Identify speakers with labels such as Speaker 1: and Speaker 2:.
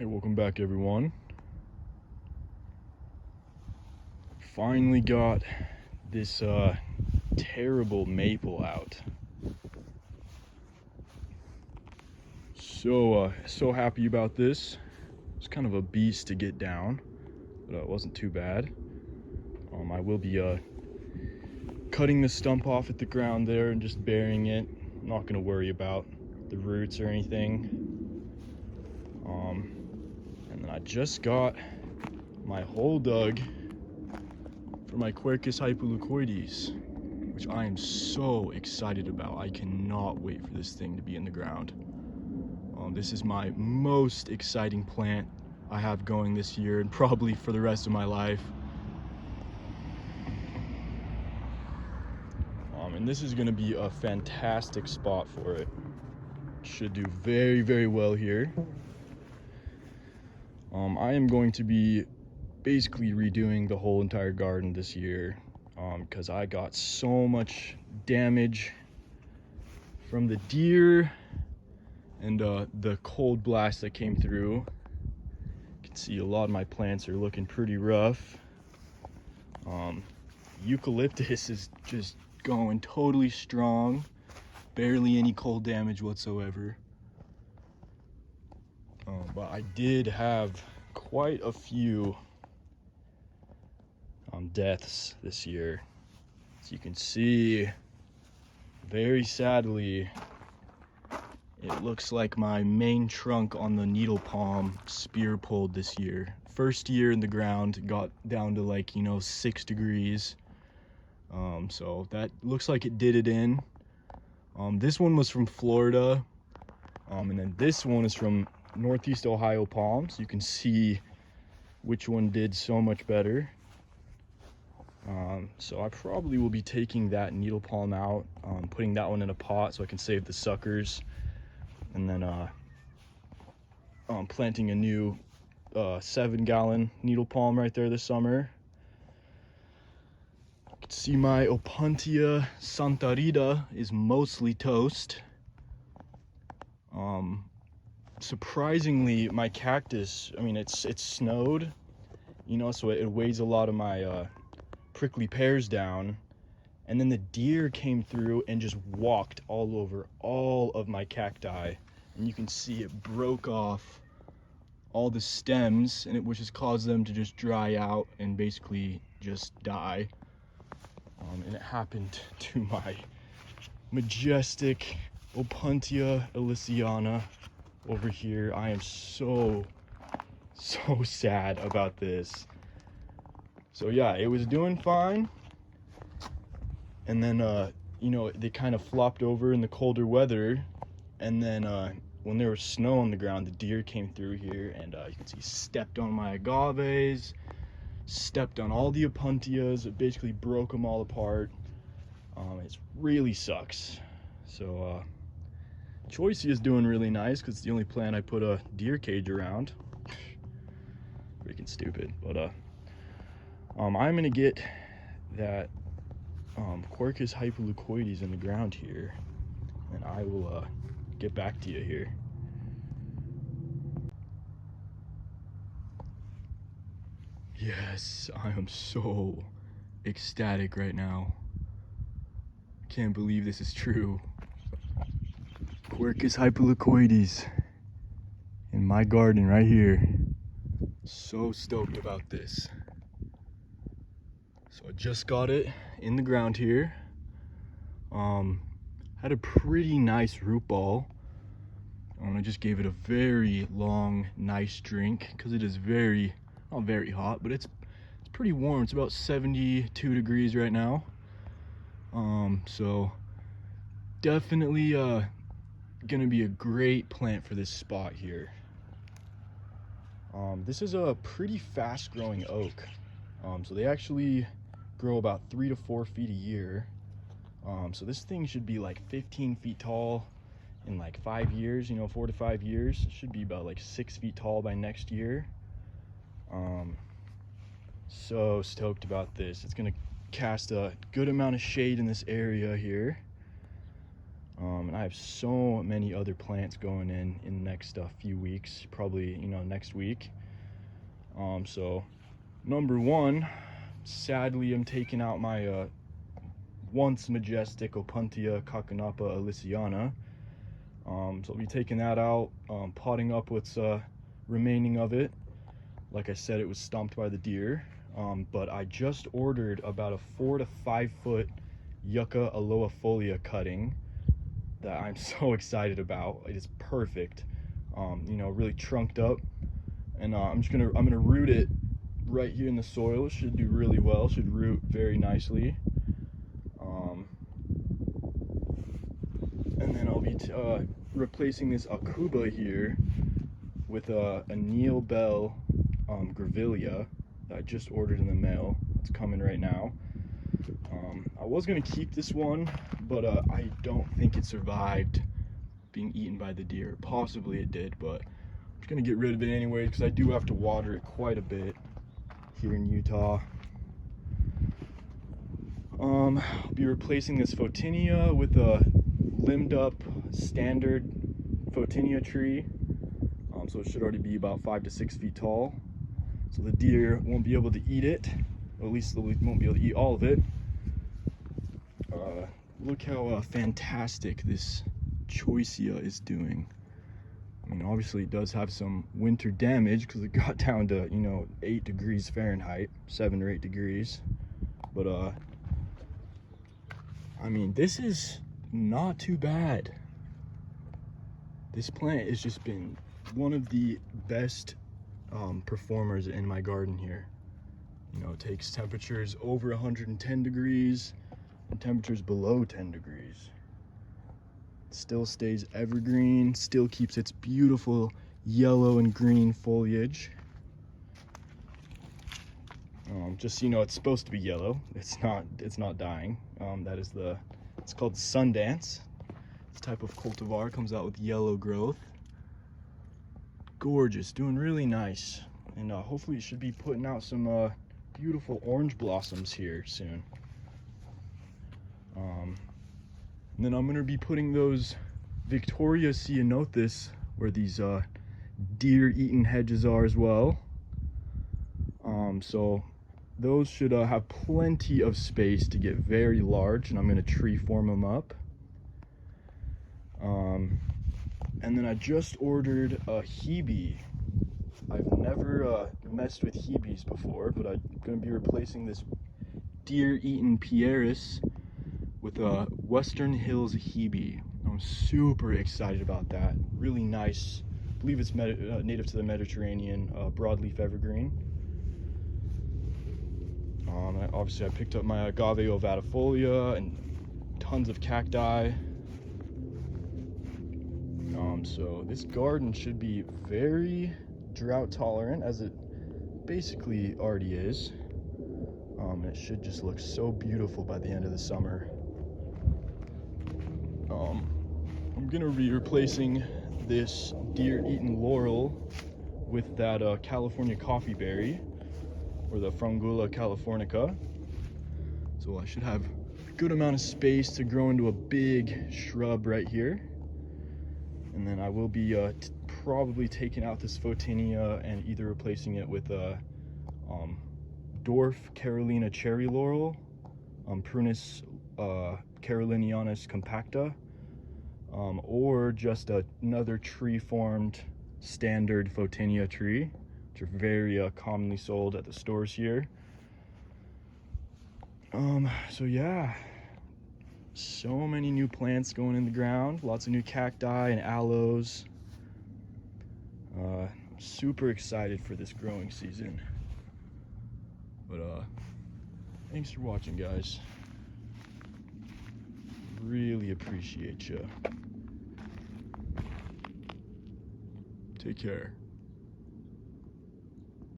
Speaker 1: Hey, welcome back everyone. Finally got this terrible maple out. So happy about this. It's kind of a beast to get down, but it wasn't too bad. I will be cutting the stump off at the ground there and just burying it. I'm not gonna worry about the roots or anything. And then I just got my hole dug for my Quercus hypoleucoides, which I am so excited about. I cannot wait for this thing to be in the ground. This is my most exciting plant I have going this year and probably for the rest of my life. And this is going to be a fantastic spot for it. Should do very well here. I am going to be basically redoing the whole entire garden this year because I got so much damage from the deer and the cold blast that came through. You can see a lot of my plants are looking pretty rough. Eucalyptus is just going totally strong, barely any cold damage whatsoever. But I did have quite a few deaths this year. As you can see, very sadly, it looks like my main trunk on the needle palm spear pulled this year. First year in the ground, got down to like, 6 degrees. So that looks like it did it in. This one was from Florida. And then this one is from Northeast Ohio palms. You can see which one did so much better. So I probably will be taking that needle palm out, putting that one in a pot so I can save the suckers, and then planting a new 7-gallon needle palm right there this summer. You can see my Opuntia Santa Rita is mostly toast. Surprisingly, my cactus, it's snowed, so it weighs a lot of my prickly pears down, and then the deer came through and just walked all over all of my cacti, and you can see it broke off all the stems, and which has caused them to just dry out and basically just die. And it happened to my majestic Opuntia Elysiana over here. I am so sad about this. So yeah, it was doing fine, and then they kind of flopped over in the colder weather, and then when there was snow on the ground, the deer came through here, and you can see stepped on my agaves, stepped on all the Opuntias. It basically broke them all apart. It really sucks. So Choicey is doing really nice because it's the only plant I put a deer cage around. Freaking stupid. But I'm gonna get that Quercus hypoleucoides in the ground here, and I will get back to you here. Yes, I am so ecstatic right now. Can't believe this is true. Quercus hypoleucoides in my garden right here. So stoked about this. So I just got it in the ground here. Had a pretty nice root ball. I just gave it a very long, nice drink because it is not very hot, but it's pretty warm. It's about 72 degrees right now. So definitely gonna be a great plant for this spot here. This is a pretty fast growing oak. So they actually grow about 3 to 4 feet a year. So this thing should be like 15 feet tall in like 5 years, 4 to 5 years. It should be about like 6 feet tall by next year. So stoked about this. It's gonna cast a good amount of shade in this area here. And I have so many other plants going in the next few weeks, probably, next week. So number one, sadly, I'm taking out my once majestic Opuntia Kakanapa aliciana. So I'll be taking that out, potting up what's remaining of it. Like I said, it was stomped by the deer, but I just ordered about a 4 to 5 foot Yucca aloefolia cutting that I'm so excited about. It is perfect, really trunked up, and I'm gonna root it right here in the soil. It should do really well. Should root very nicely. And then I'll be replacing this Akuba here with a Neil Bell grevillea that I just ordered in the mail. It's coming right now. I was gonna keep this one, but I don't think it survived being eaten by the deer. Possibly it did, but I'm just gonna get rid of it anyway because I do have to water it quite a bit here in Utah. I'll be replacing this Photinia with a limbed up standard Photinia tree. So it should already be about 5 to 6 feet tall. So the deer won't be able to eat it, or at least they won't be able to eat all of it. Look how fantastic this Choicea is doing. I mean, obviously it does have some winter damage because it got down to, 8 degrees Fahrenheit, 7 or 8 degrees. But I mean, this is not too bad. This plant has just been one of the best performers in my garden here. It takes temperatures over 110 degrees and temperatures below 10 degrees. Still stays evergreen, still keeps its beautiful yellow and green foliage. Just so you know, it's supposed to be yellow. It's not dying. It's called Sundance. This type of cultivar comes out with yellow growth. Gorgeous, doing really nice. And hopefully it should be putting out some beautiful orange blossoms here soon. And then I'm gonna be putting those Victoria ceanothus where these deer-eaten hedges are as well. So those should have plenty of space to get very large, and I'm gonna tree form them up. And then I just ordered a Hebe. I've never messed with Hebes before, but I'm gonna be replacing this deer-eaten Pieris with a Western Hills Hebe. I'm super excited about that. Really nice. I believe it's native to the Mediterranean, broadleaf evergreen. Obviously I picked up my agave ovatifolia and tons of cacti. So this garden should be very drought tolerant, as it basically already is. It should just look so beautiful by the end of the summer. I'm gonna be replacing this deer-eaten laurel with that California coffee berry, or the Frangula californica. So I should have a good amount of space to grow into a big shrub right here. And then I will be probably taking out this Photinia and either replacing it with a Dwarf Carolina cherry laurel, Prunus carolinianus compacta, or just another tree-formed standard Photinia tree, which are very commonly sold at the stores here. So yeah, so many new plants going in the ground, lots of new cacti and aloes. Super excited for this growing season. But thanks for watching, guys. Really appreciate you. Take care.